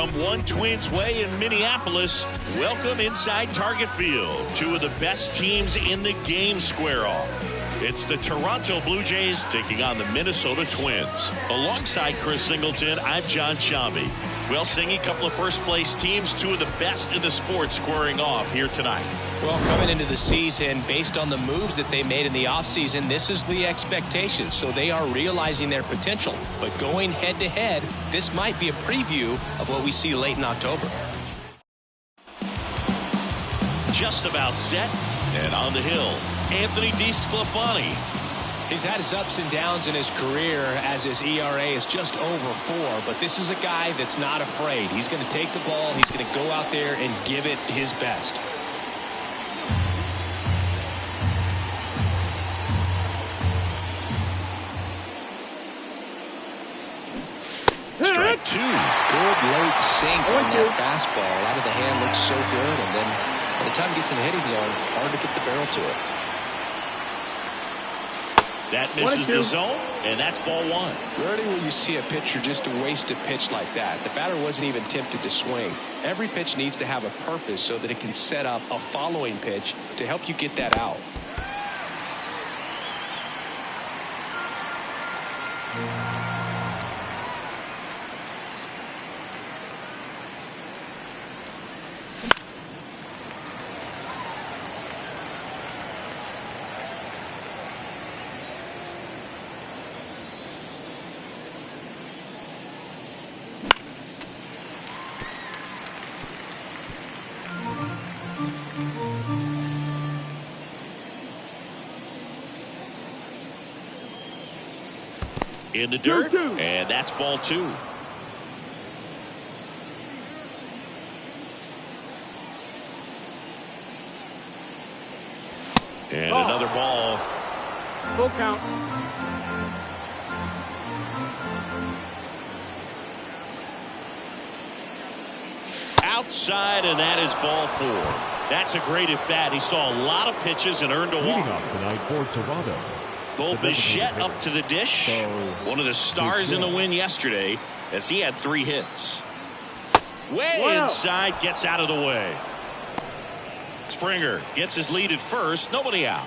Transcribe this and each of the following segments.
From One Twins Way in Minneapolis, welcome inside Target Field. Two of the best teams in the game square off. It's the Toronto Blue Jays taking on the Minnesota Twins. Alongside Chris Singleton, I'm John Shambi. Well, Singy, a couple of first-place teams, two of the best in the sport squaring off here tonight. Well, coming into the season, based on the moves that they made in the offseason, this is the expectation. So they are realizing their potential. But going head-to-head, this might be a preview of what we see late in October. Just about set, and on the hill, Anthony DeSclafani. He's had his ups and downs in his career as his ERA is just over 4. But this is a guy that's not afraid. He's going to take the ball. He's going to go out there and give it his best. Strike 2. Good late sink on that fastball. Out of the hand looks so good. And then by the time it gets in the hitting zone, hard to get the barrel to it. That misses the zone, and that's ball 1. Rarely will you see a pitcher just waste a pitch like that. The batter wasn't even tempted to swing. Every pitch needs to have a purpose so that it can set up a following pitch to help you get that out. In the dirt, and that's ball 2. And another ball. Full count. Outside, and that is ball 4. That's a great at bat. He saw a lot of pitches and earned a walk. Leading off tonight for Toronto, Bo Bichette up to the dish. One of the stars in the win yesterday as he had 3 hits. Way inside, gets out of the way. Springer gets his lead at first. Nobody out.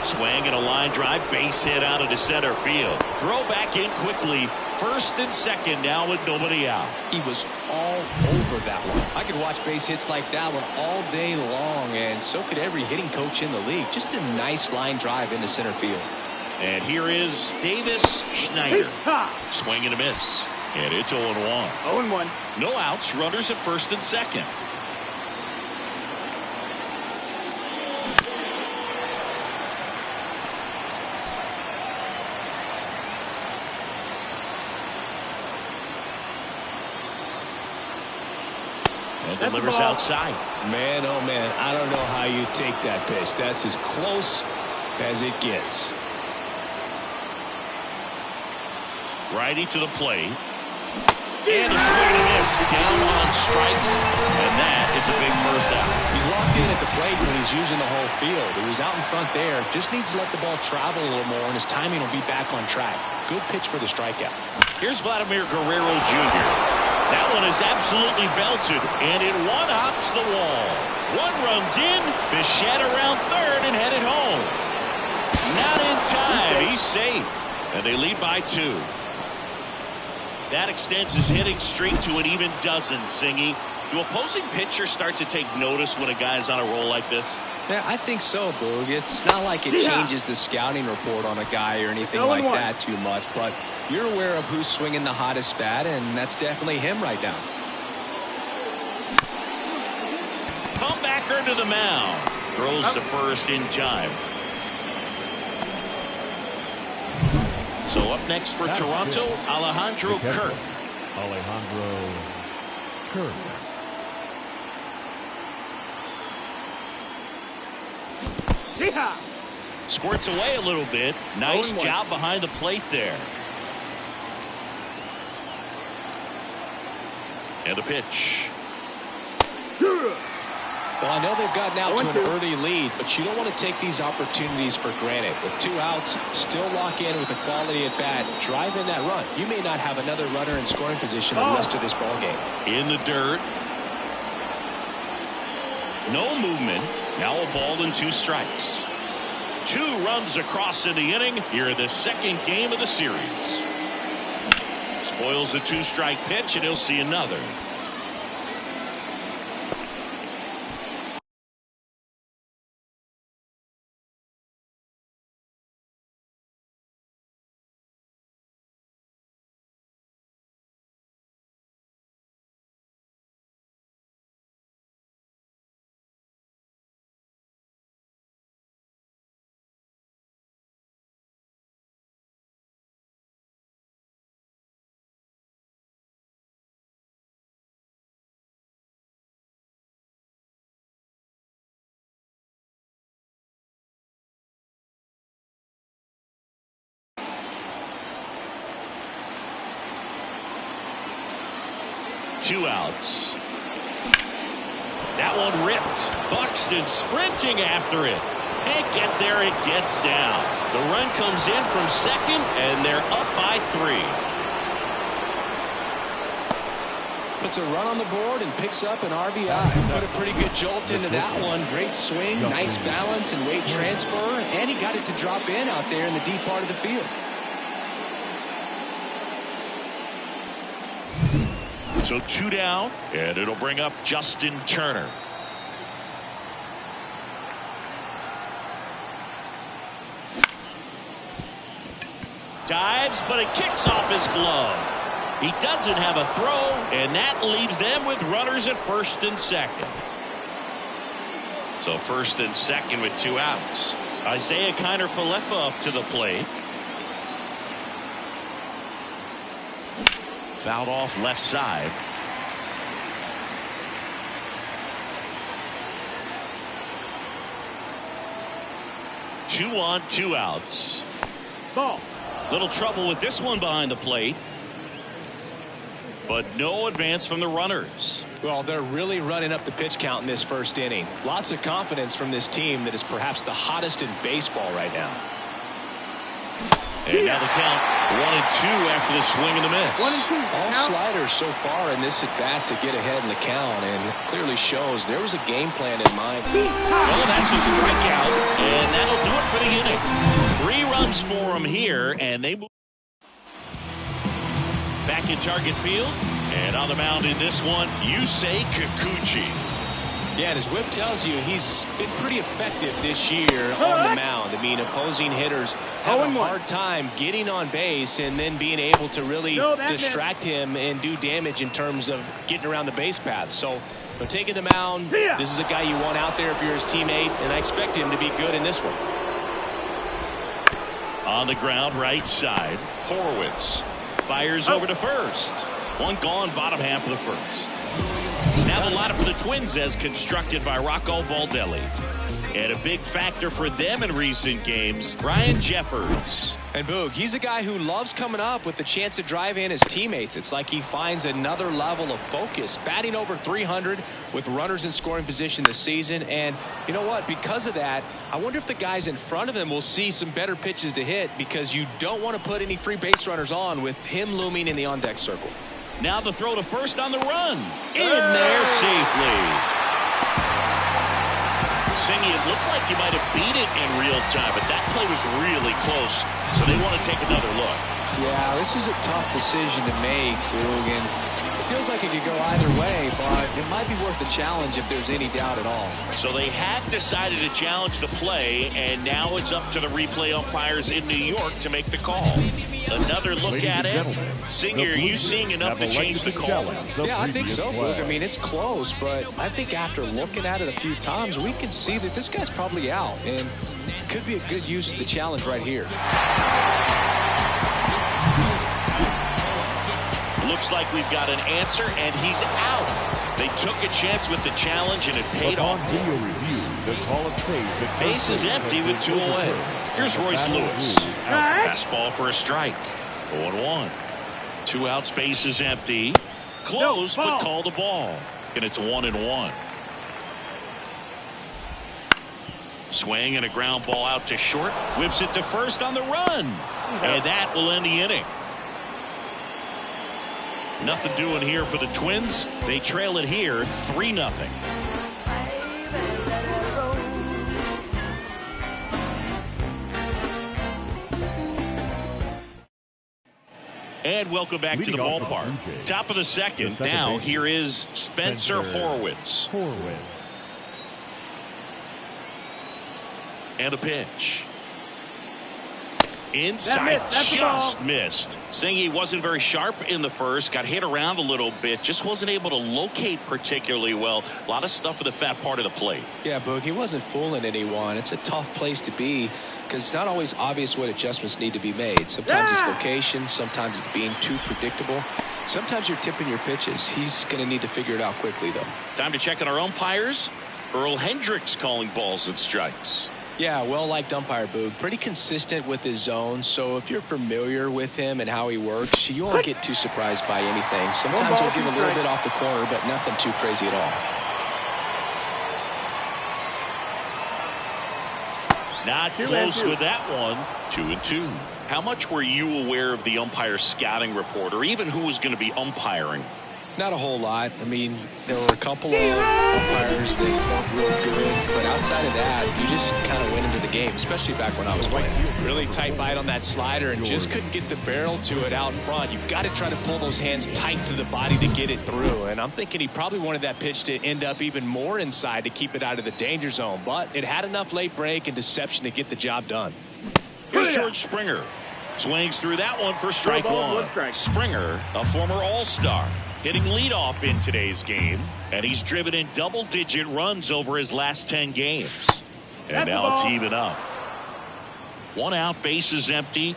Swing and a line drive. Base hit out into center field. Throw back in quickly. First and second now with nobody out. He was all over that one. I could watch base hits like that one all day long, and so could every hitting coach in the league. Just a nice line drive into center field. And here is Davis Schneider. Swing and a miss. And it's 0-1. 0-1. No outs. Runners at first and second. And delivers outside. Man, oh man, I don't know how you take that pitch. That's as close as it gets. Righty to the plate. And a swing and a miss. Down on strikes. And that is a big first out. He's locked in at the plate when he's using the whole field. He was out in front there. Just needs to let the ball travel a little more, and his timing will be back on track. Good pitch for the strikeout. Here's Vladimir Guerrero Jr. That one is absolutely belted, and it one-hops the wall. One runs in, Bichette around third and headed home. Not in time. He's safe, and they lead by 2. That extends his hitting streak to an even dozen, Singy. Do opposing pitchers start to take notice when a guy's on a roll like this? Yeah, I think so, Boog. It's not like it changes the scouting report on a guy or anything like that too much, but you're aware of who's swinging the hottest bat, and that's definitely him right now. Comebacker to the mound. Throws to first in time. So up next for Toronto, Alejandro Kirk. Alejandro Kirk. Squirts away a little bit. Nice job behind the plate there. And the pitch. Well, I know they've gotten out to an early lead, but you don't want to take these opportunities for granted. With 2 outs, still lock in with a quality at bat. Drive in that run. You may not have another runner in scoring position the rest of this ball game. In the dirt. No movement. Now a ball and 2 strikes. 2 runs across in the inning here in the second game of the series. Spoils the 2-strike pitch, and he'll see another. Two outs. That one ripped. Buxton sprinting after it. Can't get there. It gets down. The run comes in from second, and they're up by 3. Puts a run on the board and picks up an RBI. Put a pretty good jolt into that one. Great swing, nice balance and weight transfer, and he got it to drop in out there in the deep part of the field. So 2 down, and it'll bring up Justin Turner. Dives, but it kicks off his glove. He doesn't have a throw, and that leaves them with runners at first and second. So first and second with 2 outs. Isaiah Kiner-Falefa up to the plate. Fouled off left side. Two on, 2 outs. Ball. Little trouble with this one behind the plate. But no advance from the runners. Well, they're really running up the pitch count in this first inning. Lots of confidence from this team that is perhaps the hottest in baseball right now. And now the count 1-2 after the swing and the miss. 1-2. All sliders so far in this at bat to get ahead in the count, and clearly shows there was a game plan in mind. Well, that's a strikeout, and that'll do it for the inning. 3 runs for them here, and they move back in target field. And on the mound in this one, Yusei Kikuchi. Yeah, and as Whip tells you, he's been pretty effective this year on the mound. I mean, opposing hitters have a hard time getting on base and then being able to really distract him and do damage in terms of getting around the base path. So, taking the mound, this is a guy you want out there if you're his teammate, and I expect him to be good in this one. On the ground, right side, Horwitz fires over to first. One gone, bottom half of the first. Now the lineup for the Twins as constructed by Rocco Baldelli. And a big factor for them in recent games, Ryan Jeffers. And Boog, he's a guy who loves coming up with the chance to drive in his teammates. It's like he finds another level of focus. Batting over 300 with runners in scoring position this season. And you know what? Because of that, I wonder if the guys in front of him will see some better pitches to hit, because you don't want to put any free base runners on with him looming in the on-deck circle. Now the throw to first on the run. In there safely. Singy, it looked like you might have beat it in real time, but that play was really close, so they want to take another look. Yeah, this is a tough decision to make, Boog, and it feels like it could go either way, but it might be worth the challenge if there's any doubt at all. So they have decided to challenge the play, and now it's up to the replay umpires in New York to make the call. Another look at it. Singer, are you seeing enough to change the call? Yeah, I think so, Boog. I mean, it's close, but I think after looking at it a few times, we can see that this guy's probably out, and could be a good use of the challenge right here. Looks like we've got an answer, and he's out. They took a chance with the challenge, and it paid off. Video review, the call of save. Base is empty with 2 away. Here's Royce Lewis. Fastball for a strike. 0-1. 2 outs, base is empty. Close, but call the ball. And it's 1-1. Swing and a ground ball out to short. Whips it to first on the run. And that will end the inning. Nothing doing here for the Twins. They trail it here 3-0. And welcome back to the ballpark. Top of the second. Now here is Spencer Horwitz. And a pitch. Inside, just missed. Saying he wasn't very sharp in the first, got hit around a little bit, just wasn't able to locate particularly well. A lot of stuff for the fat part of the plate. Yeah, Boog, he wasn't fooling anyone. It's a tough place to be because it's not always obvious what adjustments need to be made. Sometimes it's location, sometimes it's being too predictable. Sometimes you're tipping your pitches. He's going to need to figure it out quickly, though. Time to check on our umpires. Earl Hendricks calling balls and strikes. Yeah, well-liked umpire, Boog. Pretty consistent with his zone, so if you're familiar with him and how he works, you won't get too surprised by anything. Sometimes he'll give a little bit off the corner, but nothing too crazy at all. Not close with that one. 2-2. How much were you aware of the umpire scouting report, or even who was going to be umpiring? Not a whole lot. I mean, there were a couple of umpires that weren't real good, but outside of that, you just kind of went into the game, especially back when I was playing. Really tight bite on that slider and just couldn't get the barrel to it out front. You've got to try to pull those hands tight to the body to get it through, and I'm thinking he probably wanted that pitch to end up even more inside to keep it out of the danger zone, but it had enough late break and deception to get the job done. Here's George Springer. Swings through that one for strike one. Springer, a former All-Star, hitting leadoff in today's game, and he's driven in double-digit runs over his last 10 games. And now it's even up. 1 out, bases empty.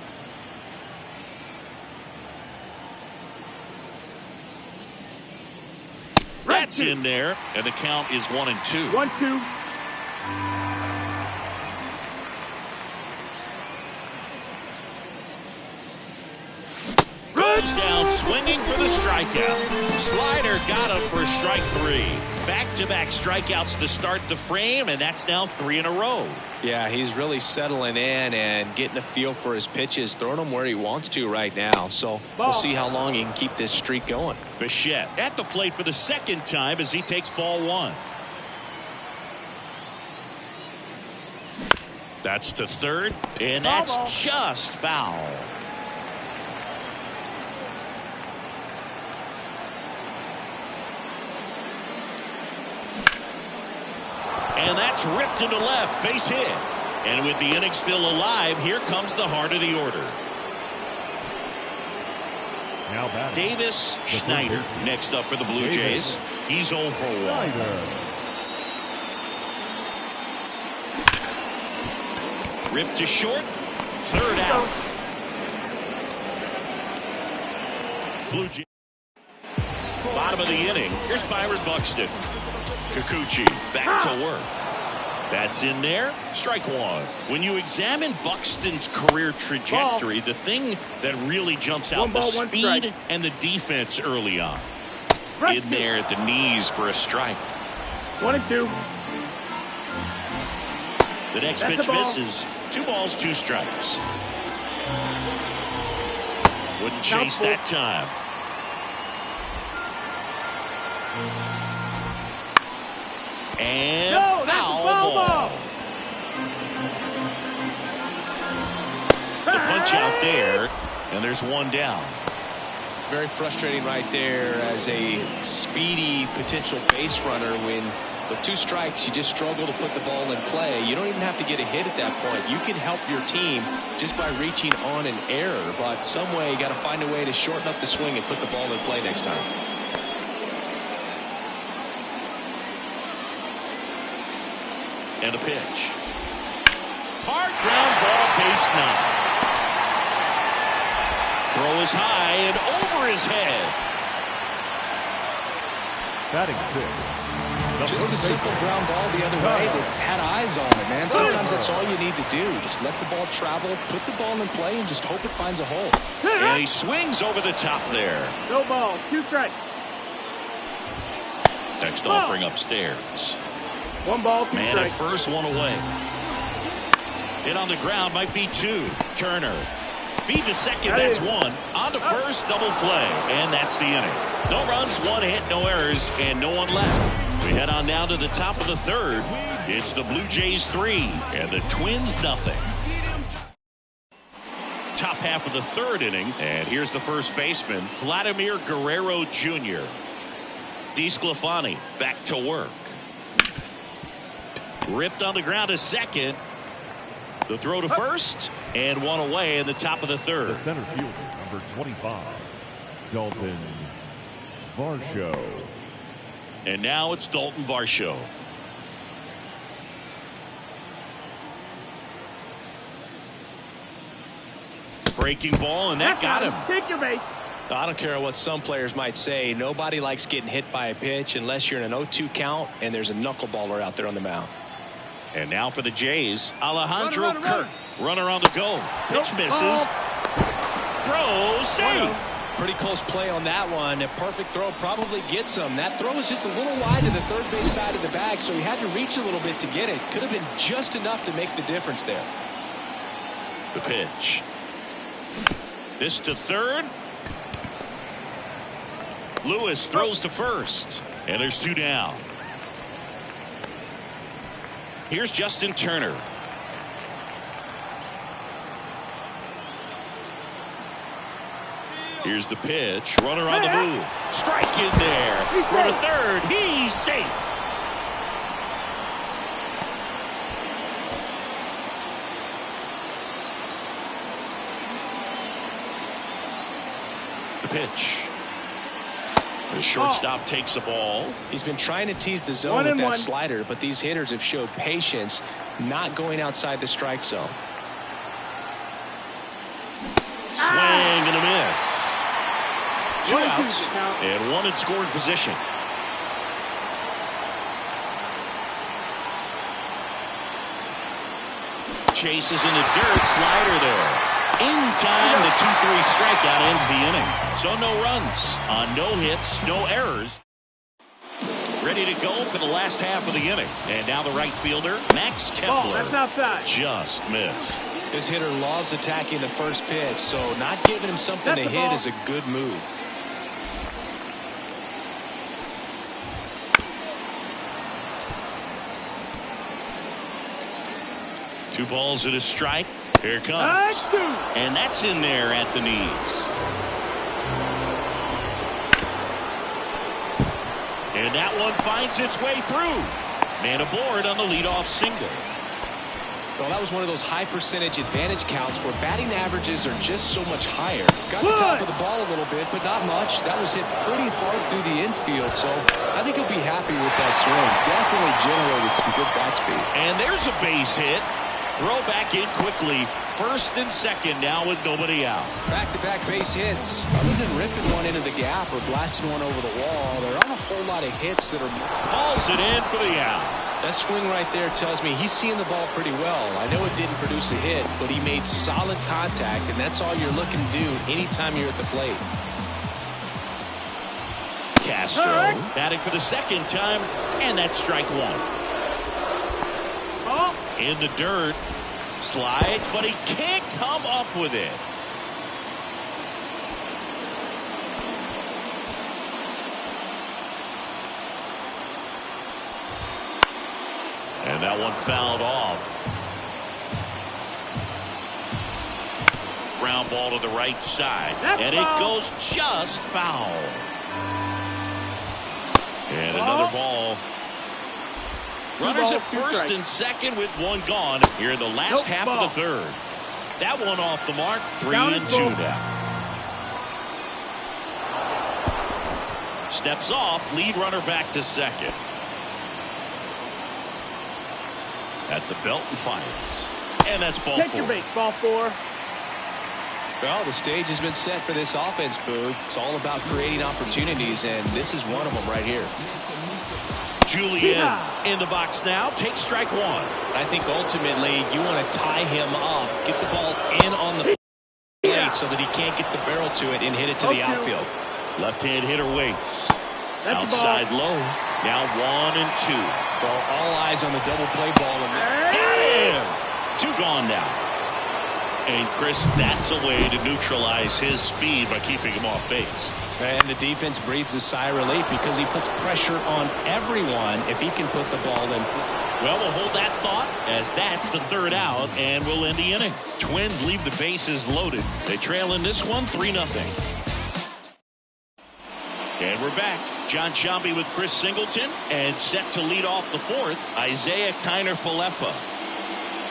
That's in there, and the count is 1-2. 1-2. Down swinging for the strikeout. Slider got him for strike 3. Back-to-back strikeouts to start the frame, and that's now 3 in a row. Yeah, he's really settling in and getting a feel for his pitches, throwing them where he wants to right now. So we'll see how long he can keep this streak going. Bichette at the plate for the second time as he takes ball 1. That's to third, and that's just foul. And that's ripped into left, base hit. And with the inning still alive, here comes the heart of the order. Now Davis Schneider next up for the Blue Jays. He's 0 for 1. Ripped to short. Third out. Blue Jays. Bottom of the inning. Here's Byron Buxton. Kikuchi back to work. That's in there. Strike 1. When you examine Buxton's career trajectory, the thing that really jumps out, the speed and the defense early on. In there at the knees for a strike. 1-2. The next pitch misses. 2 balls, 2 strikes. Wouldn't chase that time. And foul ball. The punch out there, and there's 1 down. Very frustrating right there as a speedy potential base runner when with 2 strikes you just struggle to put the ball in play. You don't even have to get a hit at that point. You can help your team just by reaching on an error, but some way you got to find a way to shorten up the swing and put the ball in play next time. And a pitch. Hard ground ball, base 9. Throw is high and over his head. Batting 6. Just a simple ground ball the other way that had eyes on it, man. Sometimes that's all you need to do. Just let the ball travel, put the ball in play, and just hope it finds a hole. And he swings over the top there. No ball, 2 strikes. Next offering upstairs. 1 ball, 2 Man strikes. at first, 1 away. Hit on the ground might be 2. Turner. Feed to second, that's 1. On to first, double play. And that's the inning. No runs, 1 hit, no errors, and no one left. We head on now to the top of the 3rd. It's the Blue Jays 3 and the Twins nothing. Top half of the 3rd inning, and here's the first baseman, Vladimir Guerrero Jr. DeSclafani back to work. Ripped on the ground to second. The throw to first, and 1 away in the top of the 3rd. The center fielder, number 25, Dalton Varsho. And now it's Dalton Varsho. Breaking ball, and that got him. Take your base. I don't care what some players might say. Nobody likes getting hit by a pitch unless you're in an 0-2 count and there's a knuckleballer out there on the mound. And now for the Jays, Alejandro Kirk. Runner on the go. Pitch misses. Throw, save. Pretty close play on that one. A perfect throw probably gets him. That throw was just a little wide to the third base side of the bag, so he had to reach a little bit to get it. Could have been just enough to make the difference there. The pitch. This to third. Lewis throws to first. And there's 2 down. Here's Justin Turner. Here's the pitch. Runner on the move. Strike in there. For the third. He's safe. The pitch. The shortstop takes the ball. He's been trying to tease the zone with that slider, but these hitters have showed patience, not going outside the strike zone. Swing and a miss. 2 outs and 1 in scoring position. Chases in the dirt. Slider there. In time, the 2-3 strikeout ends the inning. So no runs on no hits, no errors. Ready to go for the last half of the inning. And now the right fielder, Max Kepler. That's outside. Just missed. This hitter loves attacking the first pitch, so not giving him something to hit is a good move. Two balls and a strike. Here it comes. And that's in there at the knees. And that one finds its way through. Man aboard on the leadoff single. Well, that was one of those high percentage advantage counts where batting averages are just so much higher. Got the top of the ball a little bit, but not much. That was hit pretty hard through the infield, so I think he'll be happy with that swing. Definitely generated some good bat speed. And there's a base hit. Throw back in quickly. First and second now with nobody out. Back-to-back base hits. Other than ripping one into the gap or blasting one over the wall, there aren't a whole lot of hits that are... Hauls it in for the out. That swing right there tells me he's seeing the ball pretty well. I know it didn't produce a hit, but he made solid contact, and that's all you're looking to do anytime you're at the plate. Castro batting for the second time, and that's strike one. In the dirt. Slides, but he can't come up with it. And that one fouled off. Ground ball to the right side. And it goes just foul. And another ball. Runners at first and second with one gone here in the last half of the third. That one off the mark. 3-2 now. Steps off. Lead runner back to second. At the belt and fires. And that's ball 4. Take your base, ball 4. Well, the stage has been set for this offense, Boog. It's all about creating opportunities, and this is one of them right here. Julian in the box now. Takes strike one. I think ultimately you want to tie him up, get the ball in on the plate so that he can't get the barrel to it and hit it to the outfield. Left-hand hitter waits. Outside low. Now 1 and 2. Well, all eyes on the double play ball. Got him! Two gone now. And Chris, that's a way to neutralize his speed by keeping him off base. And the defense breathes a sigh of relief because he puts pressure on everyone if he can put the ball in. Well, we'll hold that thought as that's the third out, and we'll end the inning. Twins leave the bases loaded. They trail in this one 3-0. And we're back. John Sciambi with Chris Singleton, and set to lead off the fourth, Isaiah Kiner-Falefa.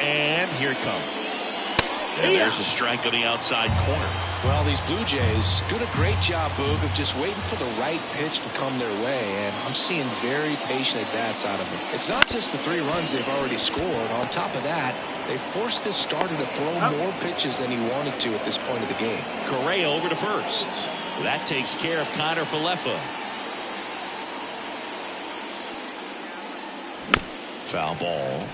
And here it comes. And there's a strike on the outside corner. Well, these Blue Jays doing a great job, Boog, of just waiting for the right pitch to come their way, and I'm seeing very patient at-bats out of them. It's not just the 3 runs they've already scored. On top of that, they forced this starter to throw more pitches than he wanted to at this point of the game. Correa over to first. That takes care of Kiner-Falefa. Foul ball.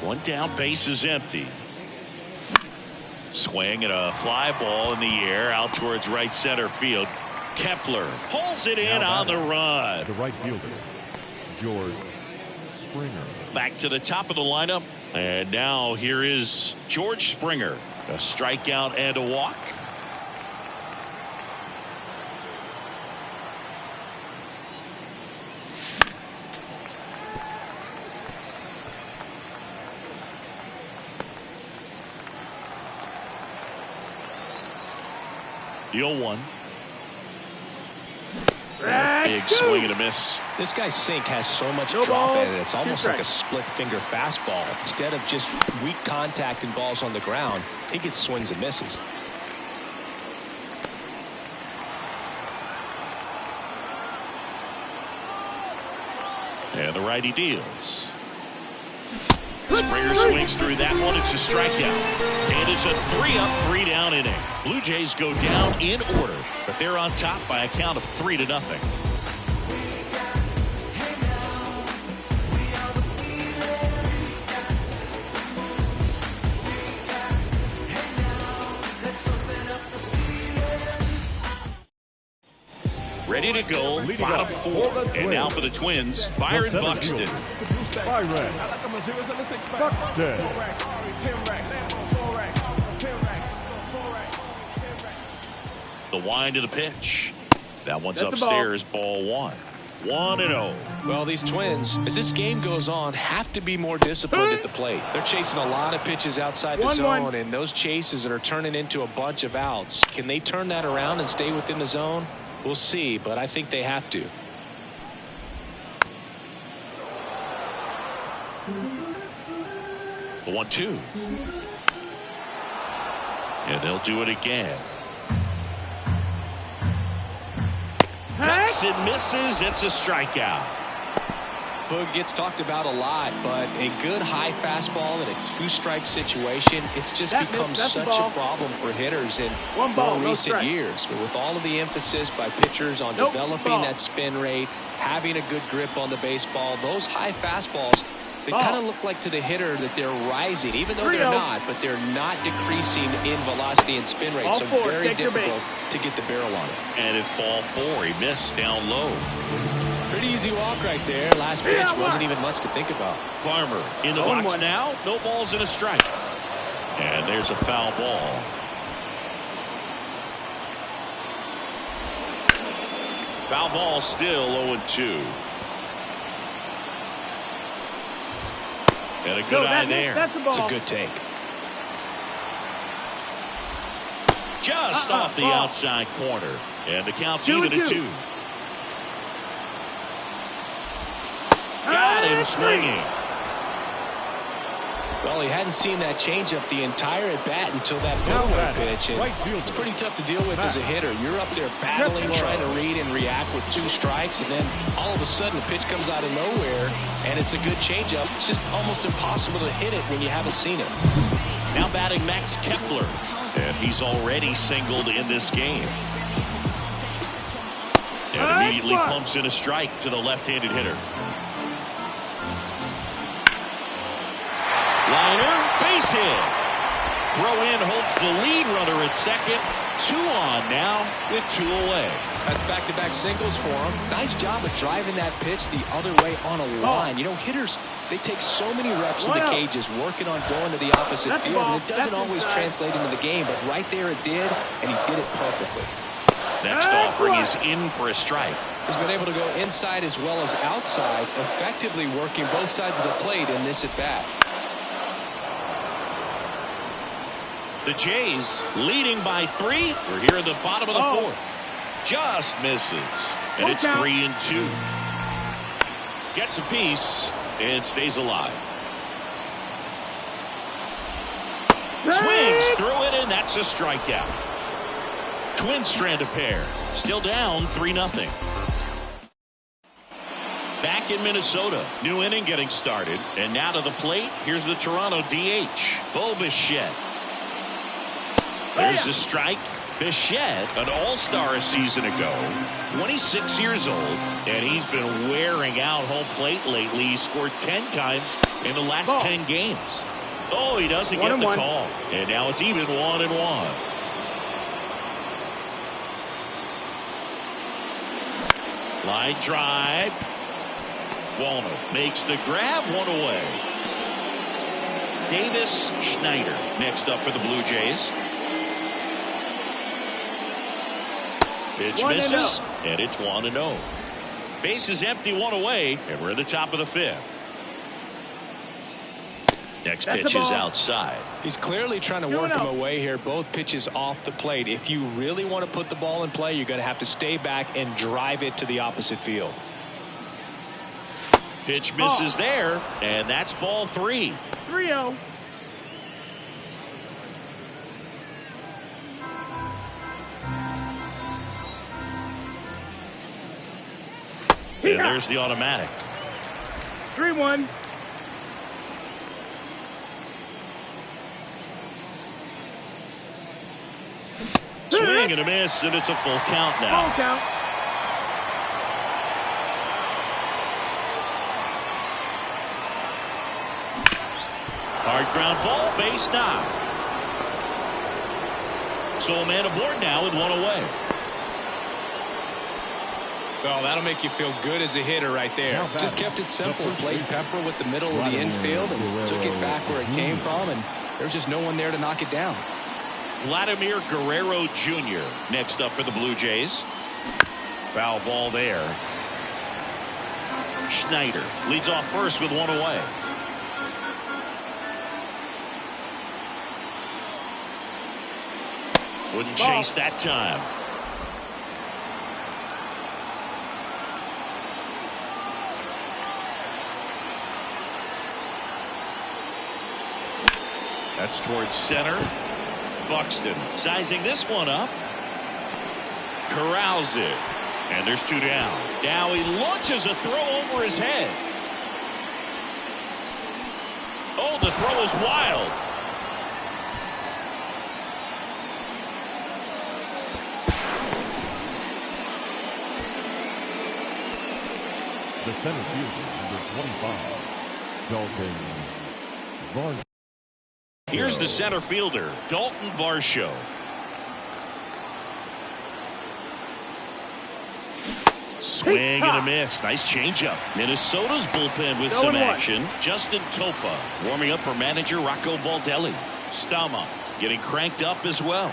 One down, base is empty. Swing and a fly ball in the air out towards right center field. Kepler pulls it in on the run. The right fielder, George Springer. Back to the top of the lineup. And now here is George Springer. A strikeout and a walk. The 0-1. Big swing and a miss. This guy's sink has so much drop in it. It's almost like a split finger fastball. Instead of just weak contact and balls on the ground, he gets swings and misses. And the righty deals. Springer swings through that one. It's a strikeout. And it's a 3-up, 3-down inning. Blue Jays go down in order, but they're on top by a count of 3-0. Ready to go, bottom 4. And now for the Twins, Byron Buxton. Byron Buxton. The wind of the pitch. That one's upstairs, ball 1. 1-0. Well, these Twins, as this game goes on, have to be more disciplined at the plate. They're chasing a lot of pitches outside the zone, and those chases that are turning into a bunch of outs. Can they turn that around and stay within the zone? We'll see, but I think they have to. The 1-2. And they'll do it again. Cuts and misses. It's a strikeout. Boog gets talked about a lot, but a good high fastball in a 2-strike situation, it's just become such a problem for hitters in more recent years. But with all of the emphasis by pitchers on developing that spin rate, having a good grip on the baseball, those high fastballs, they kind of look like to the hitter that they're rising, even though they're not, but they're not decreasing in velocity and spin rate, so very difficult to get the barrel on it. And it's ball 4. He missed down low. Pretty easy walk right there. Last pitch wasn't even much to think about. Farmer in the box now. No balls and a strike. And there's a foul ball. Foul ball still 0-2. And a good eye there. It's a good take. Just off the outside corner. And the count's even at 2. Got him swinging. Well, he hadn't seen that changeup the entire at-bat until that breakaway pitch. And it's pretty tough to deal with as a hitter. You're up there battling, trying to read and react with 2 strikes, and then all of a sudden a pitch comes out of nowhere, and it's a good changeup. It's just almost impossible to hit it when you haven't seen it. Now batting Max Kepler, and he's already singled in this game. And immediately pumps in a strike to the left-handed hitter. Liner, base hit. Throw in hopes the lead runner at second. 2 on now with 2 away. That's back-to-back singles for him. Nice job of driving that pitch the other way on a line. You know, hitters, they take so many reps in the cages working on going to the opposite field, and it doesn't always translate into the game, but right there it did, and he did it perfectly. Next offering is in for a strike. He's been able to go inside as well as outside, effectively working both sides of the plate in this at-bat. The Jays leading by 3. We're here in the bottom of the 4th. Just misses. And it's 3-2. Gets a piece and stays alive. Swings through it, and that's a strikeout. Twins strand a pair. Still down 3-0. Back in Minnesota. New inning getting started. And now to the plate. Here's the Toronto DH, Bo Bichette. There's the strike. Bichette, an all-star a season ago, 26 years old, and he's been wearing out home plate lately. He scored 10 times in the last 10 games. Oh, he doesn't get the call. And now it's even 1-1. Line drive. Walnut makes the grab, 1 away. Davis Schneider next up for the Blue Jays. Pitch misses, and it's 1-0. Base is empty, 1 away, and we're in the top of the 5th. Next pitch is outside. He's clearly trying to work him away here. Both pitches off the plate. If you really want to put the ball in play, you're going to have to stay back and drive it to the opposite field. Pitch misses there, and that's ball 3. 3-0. And there's the automatic. 3-1. Swing and a miss, and it's a full count now. Full count. Hard ground ball, base knock. So a man aboard now with 1 away. Oh, that'll make you feel good as a hitter right there. Just kept it simple. Played Pepper with the middle of the infield and took it back where it came from, and there's just no one there to knock it down. Vladimir Guerrero Jr. next up for the Blue Jays. Foul ball there. Schneider leads off first with 1 away. Wouldn't chase that time. That's towards center. Buxton sizing this one up. Corrals it. And there's 2 down. Now he launches a throw over his head. Oh, the throw is wild. The center fielder, number 25, Dalton Varsho. Here's the center fielder, Dalton Varsho. Swing and a miss. Nice changeup. Minnesota's bullpen with some action. Justin Topa warming up for manager Rocco Baldelli. Stamont getting cranked up as well.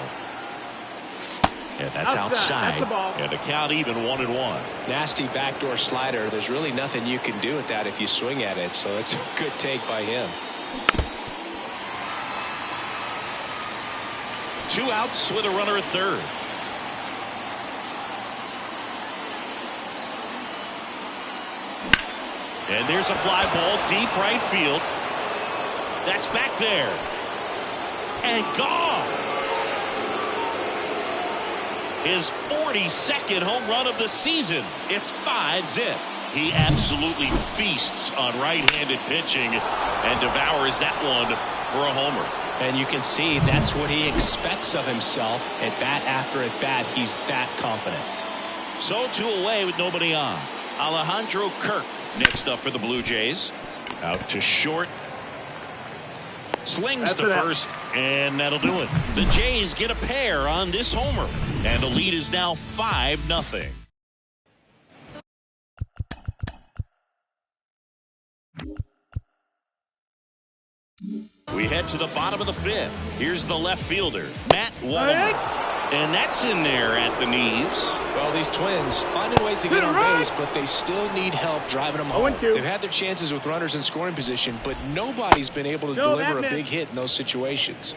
And that's outside. And the count even 1-1. Nasty backdoor slider. There's really nothing you can do with that if you swing at it. So it's a good take by him. 2 outs with a runner at third. And there's a fly ball deep right field. That's back there. And gone. His 42nd home run of the season. It's 5-zip. He absolutely feasts on right-handed pitching and devours that one for a homer. And you can see that's what he expects of himself. At bat after at bat, he's that confident. So 2 away with nobody on. Alejandro Kirk next up for the Blue Jays. Out to short. Slings to first, and that'll do it. The Jays get a pair on this homer, and the lead is now 5-0. We head to the bottom of the 5th. Here's the left fielder, Matt Wallman. And that's in there at the knees. Well, these Twins finding ways to get on base, but they still need help driving them home. They've had their chances with runners in scoring position, but nobody's been able to deliver a big hit in those situations.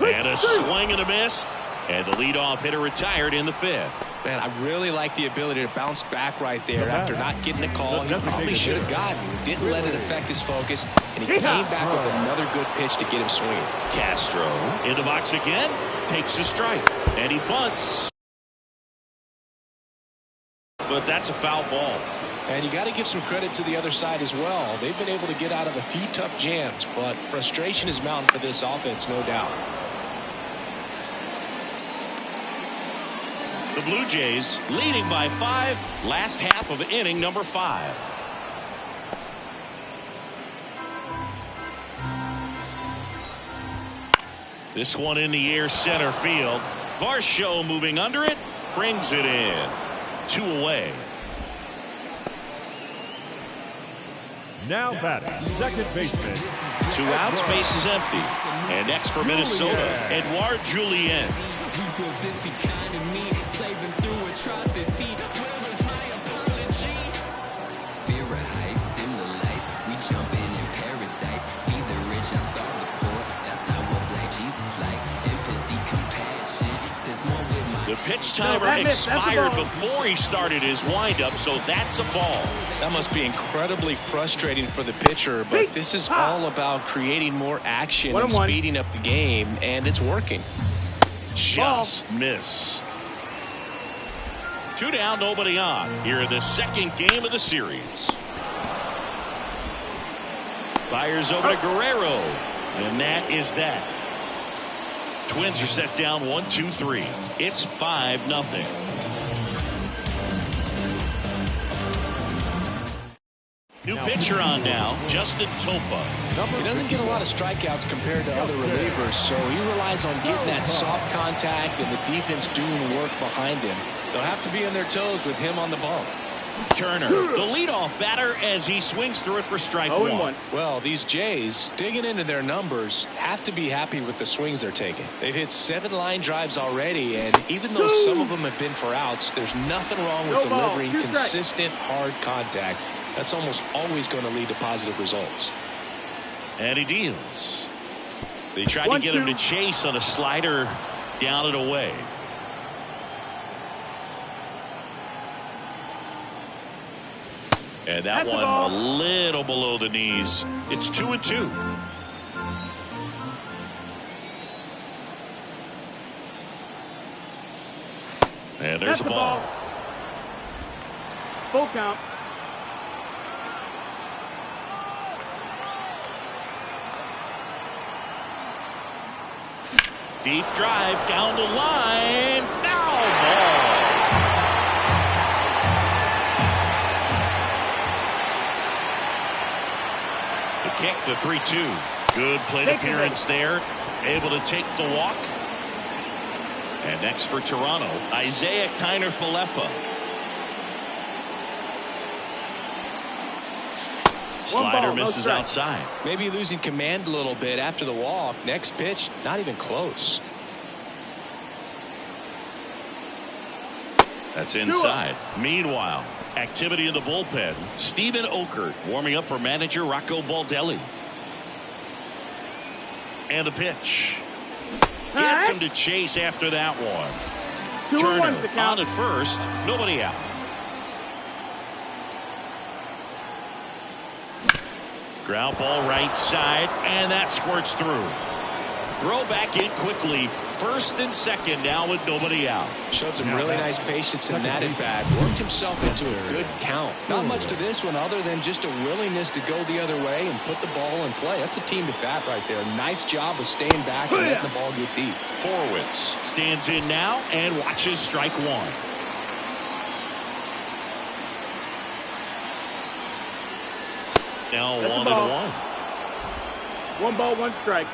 And a swing and a miss. And the leadoff hitter retired in the 5th. Man, I really like the ability to bounce back right there after not getting a call. He probably should have gotten. Didn't let it affect his focus. And he came back with another good pitch to get him swinging. Castro in the box again. Takes a strike. And he bunts. But that's a foul ball. And you got to give some credit to the other side as well. They've been able to get out of a few tough jams, but frustration is mounting for this offense, no doubt. The Blue Jays leading by 5. Last half of inning number 5. This one in the air center field. Varsho moving under it. Brings it in. 2 away. Now batting, second baseman. 2 outs, base is empty. And next for Minnesota, Edouard Julien. We built this economy, slaving through atrocity. Where is my apology? Fahrenheit, stimulants, we jumping in paradise. Feed the rich and starve the poor. That's not what Black Jesus like. Empathy, compassion, says more with my. The pitch timer expired before he started his windup, so that's a ball. That must be incredibly frustrating for the pitcher, but this is all about creating more action and speeding up the game, and it's working. Just missed. 2 down, nobody on. Here in the second game of the series. Fires over to Guerrero, and that is that. Twins are set down 1-2-3. It's 5-0. New pitcher on now, Justin Topa. He doesn't get a lot of strikeouts compared to other relievers, so he relies on getting that soft contact and the defense doing work behind him. They'll have to be on their toes with him on the bump. Turner, the leadoff batter, as he swings through it for strike 1. Well, these Jays, digging into their numbers, have to be happy with the swings they're taking. They've hit 7 line drives already, and even though some of them have been for outs, there's nothing wrong with delivering consistent, hard contact. That's almost always going to lead to positive results. And he deals. They tried to get him to chase on a slider down and away. And that one a little below the knees. It's 2-2. And there's a ball. Full count. Deep drive down the line. Foul ball. The kick, the 3-2. Good plate appearance there. Able to take the walk. And next for Toronto, Isaiah Kiner-Falefa. Slider misses outside. Maybe losing command a little bit after the walk. Next pitch, not even close. That's inside. Meanwhile, activity in the bullpen. Stephen Okert warming up for manager Rocco Baldelli. And the pitch. Gets him to chase after that one. Turner on at first. Nobody out. Ground ball right side, and that squirts through. Throw back in quickly. First and second now with nobody out. Showed some really nice patience in that at bat. Worked himself into a good count. Not much to this one other than just a willingness to go the other way and put the ball in play. That's a team at bat right there. Nice job of staying back and letting the ball get deep. Horwitz stands in now and watches strike one. Now 1-1. 1 ball, 1 strike.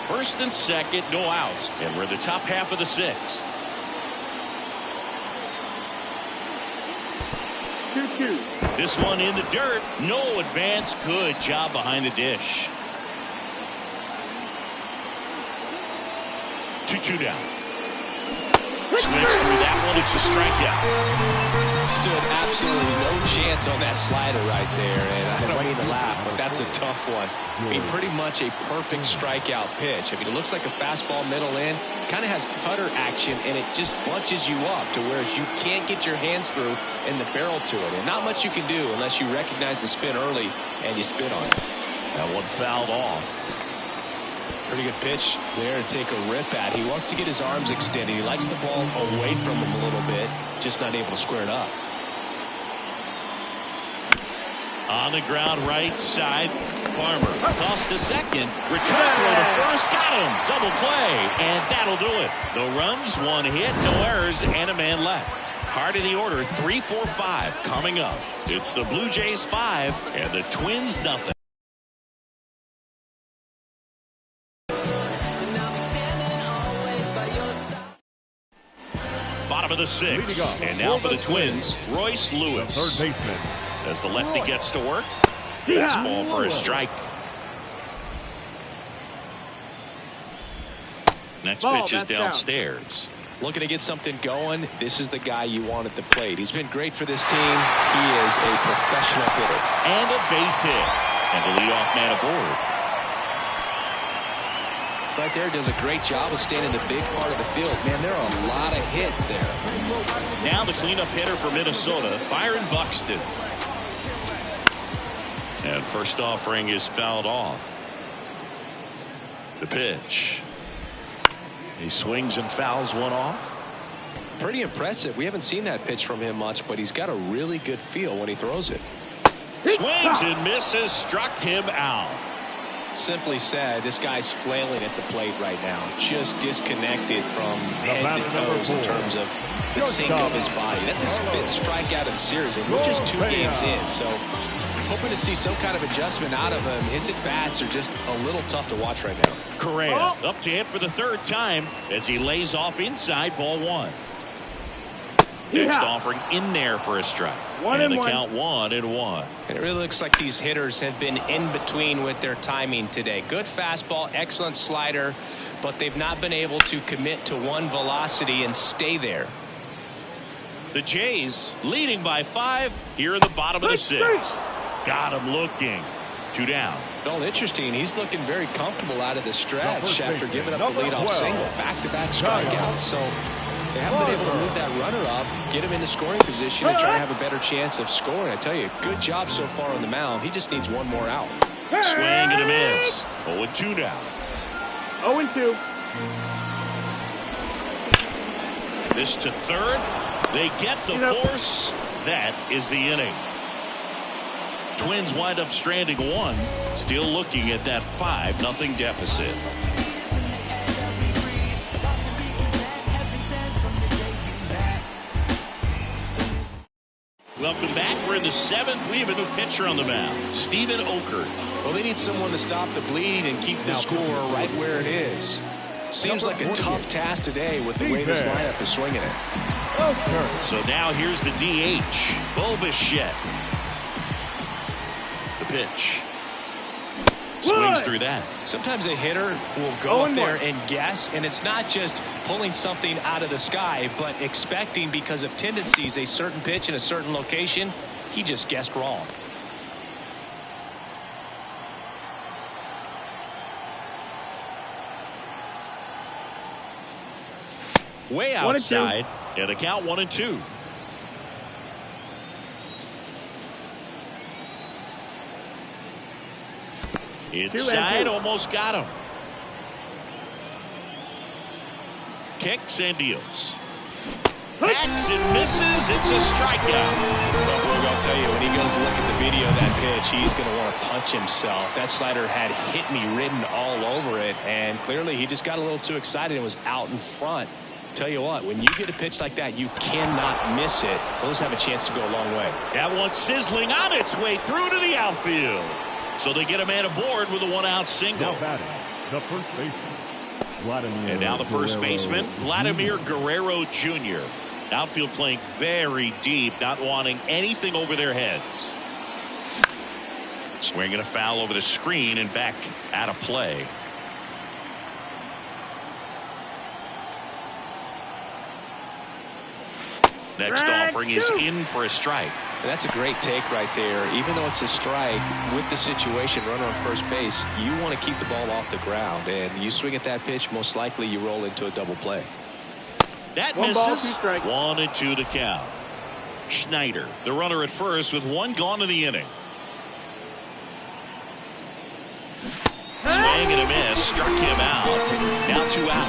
First and second, no outs. And we're in the top half of the 6th. 2-2. This one in the dirt. No advance. Good job behind the dish. 2-2 down. Swings through that one. It's a strikeout. Stood absolutely no chance on that slider right there. And I don't mean to laugh, but that's a tough one. I mean, pretty much a perfect strikeout pitch. I mean, it looks like a fastball middle in. Kind of has cutter action, and it just bunches you up to where you can't get your hands through and the barrel to it. And not much you can do unless you recognize the spin early and you spit on it. That one fouled off. Pretty good pitch there to take a rip at. He wants to get his arms extended. He likes the ball away from him a little bit, just not able to square it up. On the ground right side. Farmer tossed to second. Return throw to first. Got him. Double play. And that'll do it. No runs, 1 hit, no errors, and a man left. Heart of the order, 3-4-5 coming up. It's the Blue Jays 5 and the Twins nothing. Bottom of the 6th. And now for the Twins, Royce Lewis. Third baseman. As the lefty gets to work. Baseball for a strike. Next pitch is downstairs. Looking to get something going. This is the guy you want at the plate. He's been great for this team. He is a professional hitter. And a base hit. And the leadoff man aboard. Right there, does a great job of staying in the big part of the field. Man, there are a lot of hits there. Now the cleanup hitter for Minnesota, Byron Buxton. And first offering is fouled off. The pitch. He swings and fouls one off. Pretty impressive. We haven't seen that pitch from him much, but he's got a really good feel when he throws it. Swings and misses, struck him out. Simply said, this guy's flailing at the plate right now. Just disconnected from head to toes in terms of the sink of his body. That's his 5th strikeout of the series, and we're just 2 games in. So hoping to see some kind of adjustment out of him. His at-bats are just a little tough to watch right now. Correa up to hit for the 3rd time as he lays off inside ball 1. Next offering in there for a strike. And the count 1-1. And it really looks like these hitters have been in between with their timing today. Good fastball, excellent slider, but they've not been able to commit to one velocity and stay there. The Jays leading by 5 here in the bottom of the 6th. Got him looking. 2 down. Well, interesting. He's looking very comfortable out of the stretch after giving up the leadoff single. Back-to-back strikeouts. So they haven't been able to move that runner up, get him into scoring position, and try to have a better chance of scoring. I tell you, good job so far on the mound. He just needs one more out. Swing and a miss. 0-2 now. 0-2. This to third. They get the force. That is the inning. Twins wind up stranding 1. Still looking at that 5-0 deficit. Welcome back. We're in the 7th. We have a new pitcher on the mound, Stephen Okert. Well, they need someone to stop the bleed and keep the score right where it is. Seems like a tough task today with the way this lineup is swinging it. So now here's the DH, Bo Bichette. The pitch. Swings through that. Sometimes a hitter will go up there and guess, and it's not just pulling something out of the sky, but expecting because of tendencies a certain pitch in a certain location. He just guessed wrong. Way outside, and the count 1-2. Inside, almost got him. Kicks and deals. Hacks and misses. It's a strikeout. Well, Boog, I'll tell you, when he goes to look at the video of that pitch, he's going to want to punch himself. That slider had hit me written all over it, and clearly he just got a little too excited and was out in front. Tell you what, when you get a pitch like that, you cannot miss it. Those have a chance to go a long way. That one sizzling on its way through to the outfield. So they get a man aboard with a one-out single. Now batting, the first baseman, Vladimir. And now the first Guerrero baseman, Vladimir Guerrero Jr. Outfield playing very deep, not wanting anything over their heads. Swinging a foul over the screen and back out of play. Next offering is in for a strike. And that's a great take right there. Even though it's a strike, with the situation, runner on first base, you want to keep the ball off the ground. And you swing at that pitch, most likely you roll into a double play. That One misses. ball, 2 strikes. 1-2 the count. Schneider, the runner at first with one gone in the inning. Swing and a miss, struck him out. Now 2 out.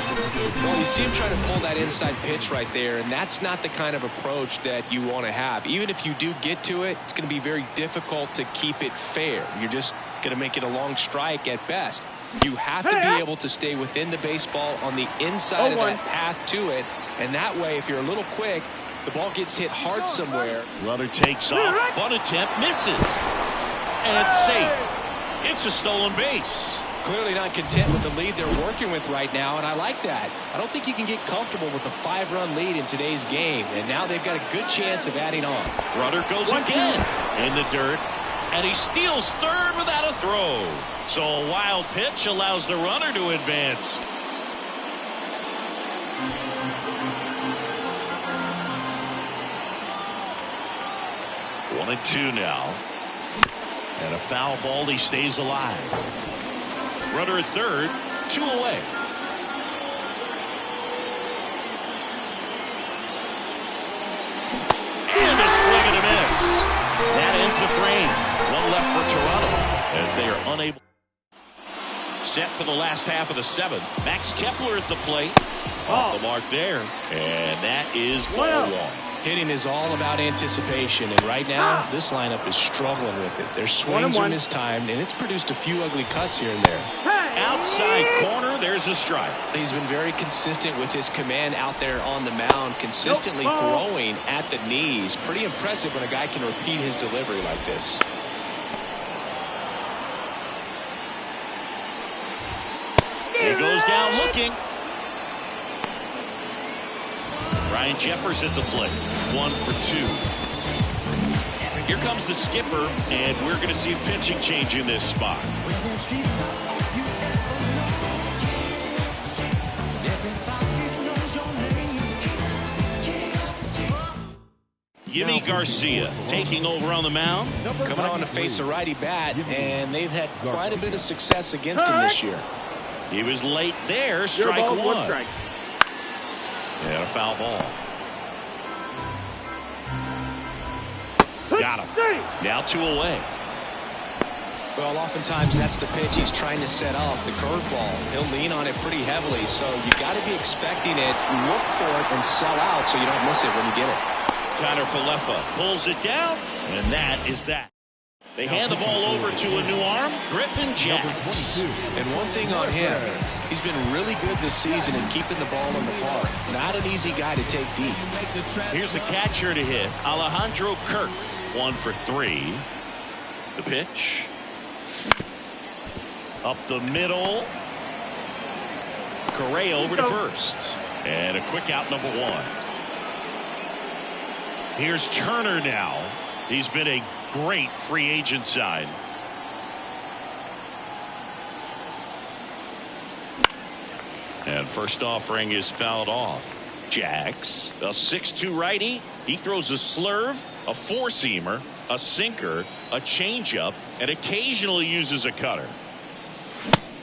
Well, you see him trying to pull that inside pitch right there, and that's not the kind of approach that you want to have. Even if you do get to it, it's going to be very difficult to keep it fair. You're just going to make it a long strike at best. You have to be able to stay within the baseball on the inside of that path to it, and that way, if you're a little quick, the ball gets hit hard somewhere. Runner takes off, bunt attempt misses, and safe. It's a stolen base. Clearly not content with the lead they're working with right now, and I like that. I don't think you can get comfortable with a 5-run lead in today's game, and now they've got a good chance of adding on. Runner goes again in the dirt, and he steals third without a throw. So a wild pitch allows the runner to advance. One and 2 now. And a foul ball, he stays alive. Runner at third, 2 away. And a swing and a miss. That ends the frame. One left for Toronto as they are unable. Set for the last half of the 7th. Max Kepler at the plate. Off the mark there. And that is ball 1. Hitting is all about anticipation, and right now this lineup is struggling with it. Their swings are mistimed, and it's produced a few ugly cuts here and there. Outside corner, there's a strike. He's been very consistent with his command out there on the mound, consistently throwing at the knees. Pretty impressive when a guy can repeat his delivery like this. He goes down looking. Ryan Jeffers at the plate. 1 for 2. Here comes the skipper, and we're going to see a pitching change in this spot. Yimi Garcia taking over on the mound. Coming on to face a righty bat, and they've had quite a bit of success against him this year. He was late there, strike 1. And a foul ball. Got him. Now 2 away. Well, oftentimes that's the pitch he's trying to set up, the curveball. He'll lean on it pretty heavily, so you got to be expecting it, look for it, and sell out so you don't miss it when you get it. Connor Falefa pulls it down, and that is that. They hand the ball over to a new arm, Griffin Jacks. And one thing on him, he's been really good this season in keeping the ball in the park. Not an easy guy to take deep. Here's the catcher to hit, Alejandro Kirk. 1 for 3. The pitch. Up the middle. Correa over to first. And a quick out, number 1. Here's Turner now. He's been a great free agent sign. And first offering is fouled off. Jax, a 6'2 righty. He throws a slurve, a four-seamer, a sinker, a changeup, and occasionally uses a cutter.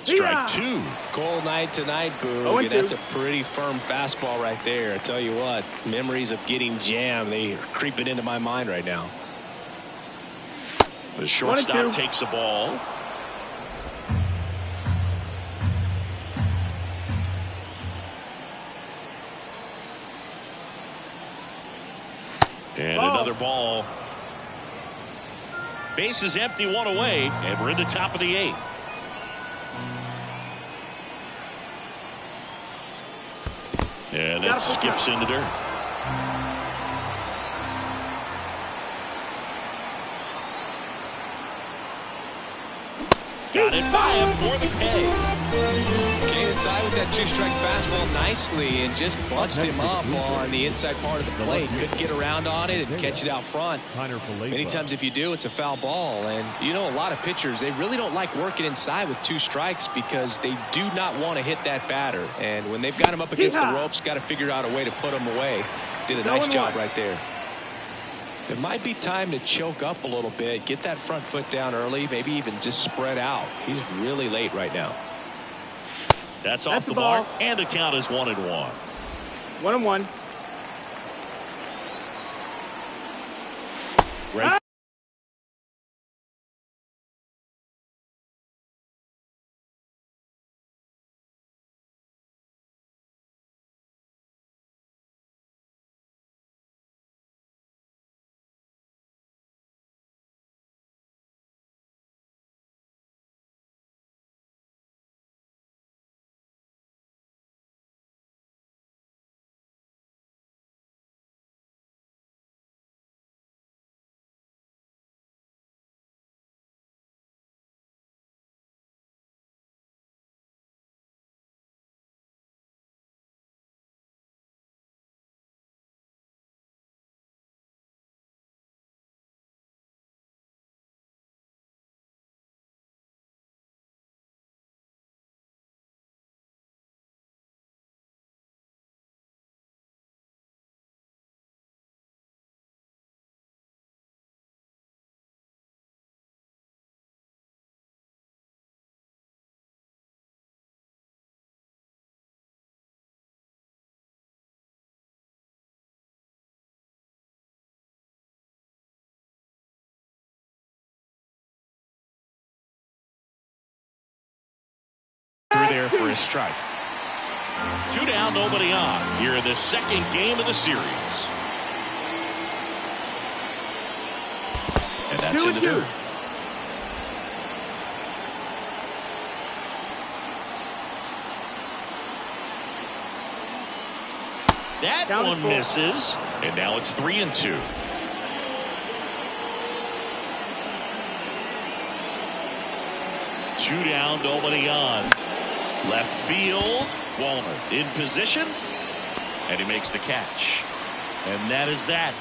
Strike two. Cold night tonight, Boog, and that's a pretty firm fastball right there. I tell you what, memories of getting jammed, they are creeping into my mind right now. The shortstop takes the ball. And another ball. Base is empty, one away, and we're in the top of the 8th. And that skips in the dirt. Got it by him for the K. Came inside with that two-strike fastball nicely and just bunched him up on the inside part of the plate. Couldn't get around on it and catch it out front. Many times if you do, it's a foul ball. And you know, a lot of pitchers, they really don't like working inside with 2 strikes because they do not want to hit that batter. And when they've got him up against the ropes, got to figure out a way to put him away. Did a nice job right there. It might be time to choke up a little bit, get that front foot down early, maybe even just spread out. He's really late right now. That's off the mark, and the count is 1-1. 1-1. Right. Through there for his strike. 2 down, nobody on here in the second game of the series. And that's in the third. That one misses, and now it's 3-2. Two down, nobody on. Left field, Walner in position, and he makes the catch. And that is that.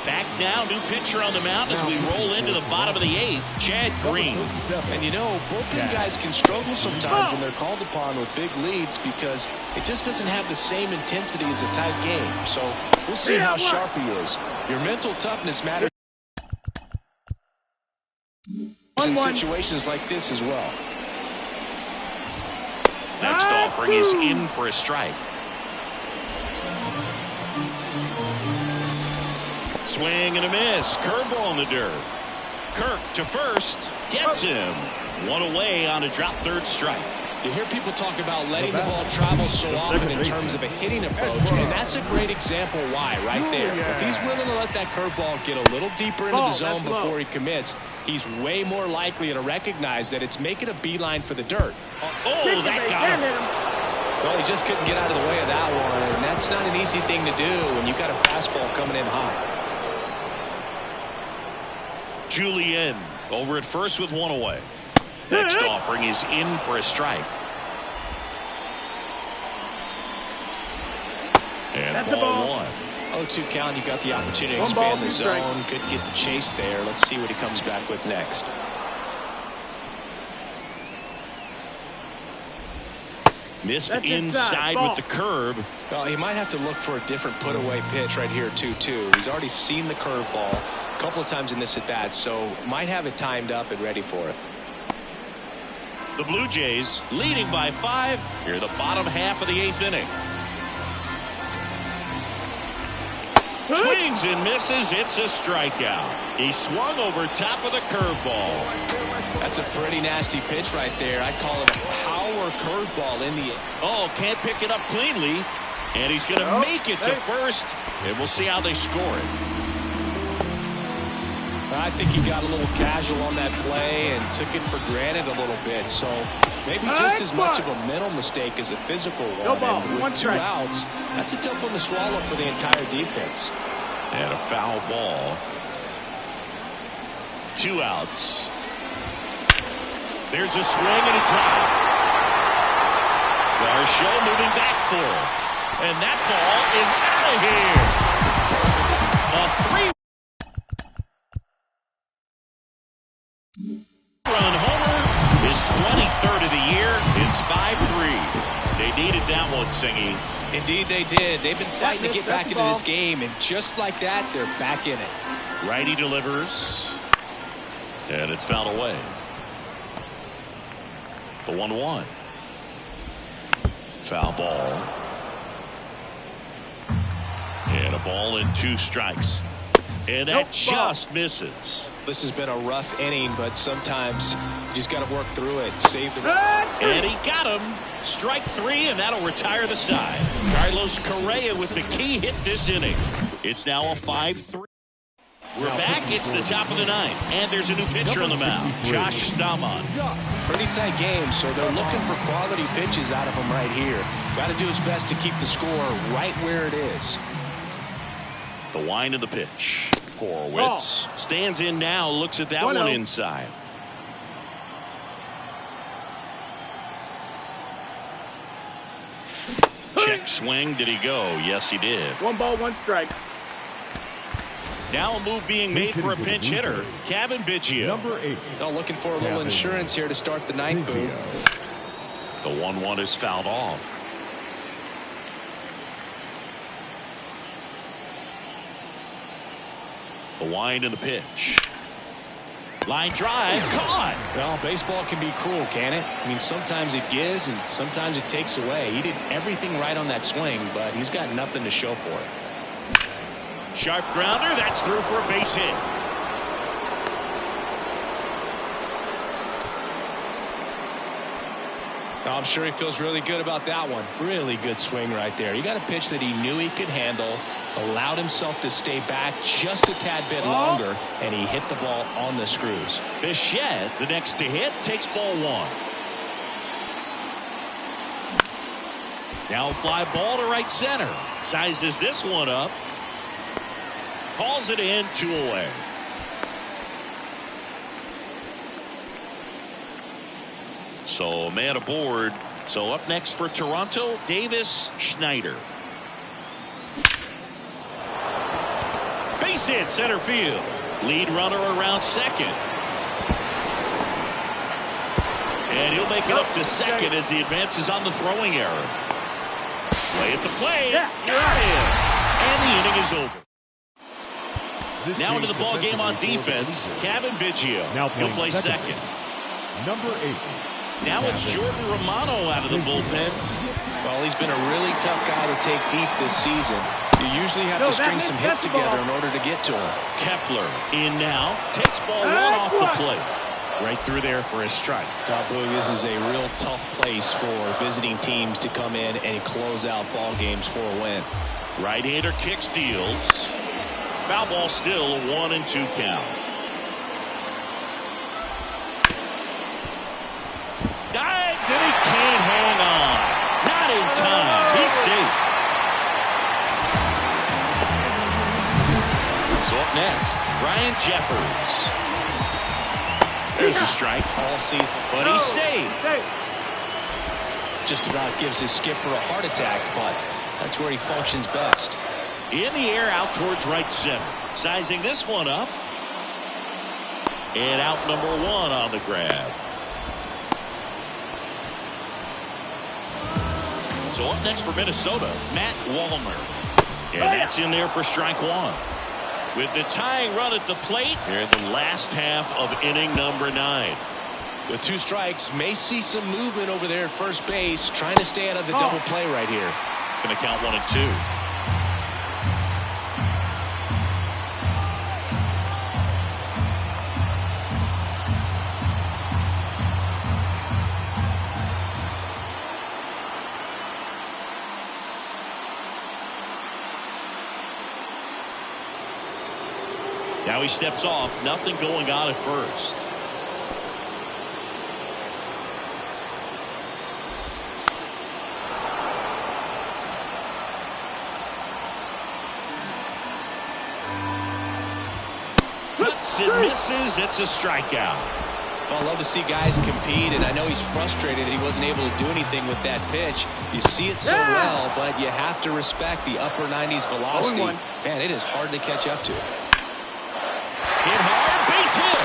Back now, new pitcher on the mound as we roll into the bottom of the 8th, Chad Green. And you know, bullpen guys can struggle sometimes when they're called upon with big leads because it just doesn't have the same intensity as a tight game. So we'll see how sharp he is. Your mental toughness matters in situations like this as well. Next offering is in for a strike. Swing and a miss. Curveball in the dirt. Kirk to first. Gets him. One away on a drop third strike. You hear people talk about letting the ball travel so often in terms of a hitting approach, and that's a great example why right there. If he's willing to let that curveball get a little deeper into the zone before he commits, he's way more likely to recognize that it's making a beeline for the dirt. Oh, that got him. Well, he just couldn't get out of the way of that one, and that's not an easy thing to do when you've got a fastball coming in hot. Julian over at first with one away. Next offering is in for a strike. And that's ball 1. 0-2 count. You got the opportunity to expand the zone. Couldn't get the chase there. Let's see what he comes back with next. Missed That's inside ball. with the curve. Well, he might have to look for a different put-away pitch right here, 2-2. He's already seen the curveball a couple of times in this at-bat, so might have it timed up and ready for it. The Blue Jays leading by 5 here, the bottom half of the 8th inning. Swings and misses. It's a strikeout. He swung over top of the curveball. That's a pretty nasty pitch right there. I'd call it a power curveball in the... Oh, can't pick it up cleanly. And he's going to make it to first. And we'll see how they score it. I think he got a little casual on that play and took it for granted a little bit. So maybe just as much of a mental mistake as a physical one. And with 2 outs, that's a tough one to swallow for the entire defense. And a foul ball. 2 outs. There's a swing and it's high. Garcia moving back for it. And that ball is out of here. A 3-run homer. His 23rd of the year. It's 5-3. They needed that one, Singy. Indeed they did. They've been fighting to get back into this game, and just like that, they're back in it. Righty delivers. And it's fouled away. The 1-1. Foul ball. And a ball and 2 strikes. And that just misses. This has been a rough inning, but sometimes you just got to work through it. Save the... And he got him. Strike 3, and that'll retire the side. Carlos Correa with the key hit this inning. It's now a 5-3. We're back. It's the top of the 9th. And there's a new pitcher on the mound. Josh Stamon. Pretty tight game, so they're looking for quality pitches out of him right here. Got to do his best to keep the score right where it is. The wind of the pitch. Horowitz stands in now, looks at that one inside. Check swing. Did he go? Yes, he did. 1 ball, 1 strike. Now a move being made for a pinch hitter, Kevin Biggio. Number 8. Now looking for a little insurance here to start the 9th. The 1-1 is fouled off. The wind and the pitch. Line drive, caught. Well, baseball can be cruel, can it? I mean, sometimes it gives and sometimes it takes away. He did everything right on that swing, but he's got nothing to show for it. Sharp grounder, that's through for a base hit. Well, I'm sure he feels really good about that one. Really good swing right there. He got a pitch that he knew he could handle, allowed himself to stay back just a tad bit longer, and he hit the ball on the screws. Bichette, the next to hit, takes ball 1. Now a fly ball to right center. Sizes this one up. Calls it in, 2 away. So a man aboard. So up next for Toronto, Davis Schneider. Base hit, center field. Lead runner around second. And he'll make it up to second as he advances on the throwing error. Play at the plate. Got him. And the inning is over. Now into the ball game on defense, Kevin Biggio. He'll play second. Number 8. Now it's Jordan Romano out of the bullpen. Well, he's been a really tough guy to take deep this season. You usually have to string some hits together in order to get to him. Kepler in now. Takes ball 1 off the plate. Right through there for a strike. Now, Boog, this is a real tough place for visiting teams to come in and close out ball games for a win. Right-hander kick steals. Foul ball still, 1-2 count. Dives and he can't hang on. Not in time. He's safe. So up next, Ryan Jeffers. There's a strike all season, but he's safe. Just about gives his skipper a heart attack, but that's where he functions best. In the air out towards right center. Sizing this one up. And out number 1 on the grab. So up next for Minnesota, Matt Wallner. And that's in there for strike one. With the tying run at the plate, here in the last half of inning number 9. With 2 strikes, may see some movement over there at first base, trying to stay out of the double play right here. Going to count 1 and 2. Now he steps off, nothing going on at first. Cuts and misses, it's a strikeout. Well, I love to see guys compete, and I know he's frustrated that he wasn't able to do anything with that pitch. You see it so well, but you have to respect the upper 90s velocity. Man, it is hard to catch up to. Hit hard, base hit.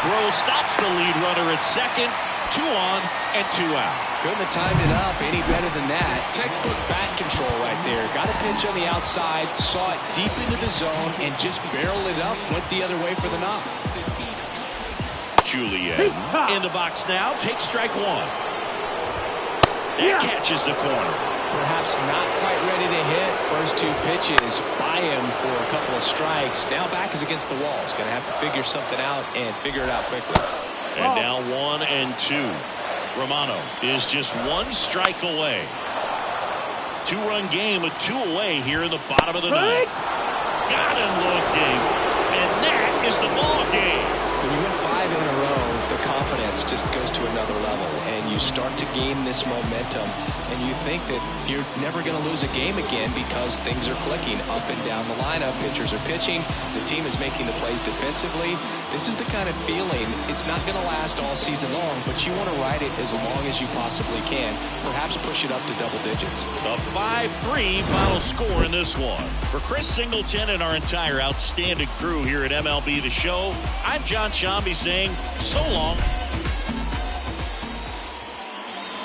Throw stops the lead runner at second. 2 on and 2 out. Couldn't have timed it up any better than that. Textbook bat control right there. Got a pitch on the outside, saw it deep into the zone, and just barreled it up, went the other way for the knock. Julian in the box now, takes strike 1. That catches the corner. Perhaps not quite ready to hit. First 2 pitches by him for a couple of strikes. Now back is against the wall. He's going to have to figure something out and figure it out quickly. And now 1 and 2. Romano is just 1 strike away. 2-run game with 2 away here in the bottom of the 9th. Got him looking. And that is the ball game. When you win 5 in a row, the confidence just goes to another level, and you start to gain this momentum, and you think that you're never going to lose a game again because things are clicking up and down the lineup. Pitchers are pitching. The team is making the plays defensively. This is the kind of feeling, it's not going to last all season long, but you want to ride it as long as you possibly can. Perhaps push it up to double digits. The 5-3 final score in this one. For Chris Singleton and our entire outstanding crew here at MLB The Show, I'm John Shambi saying so long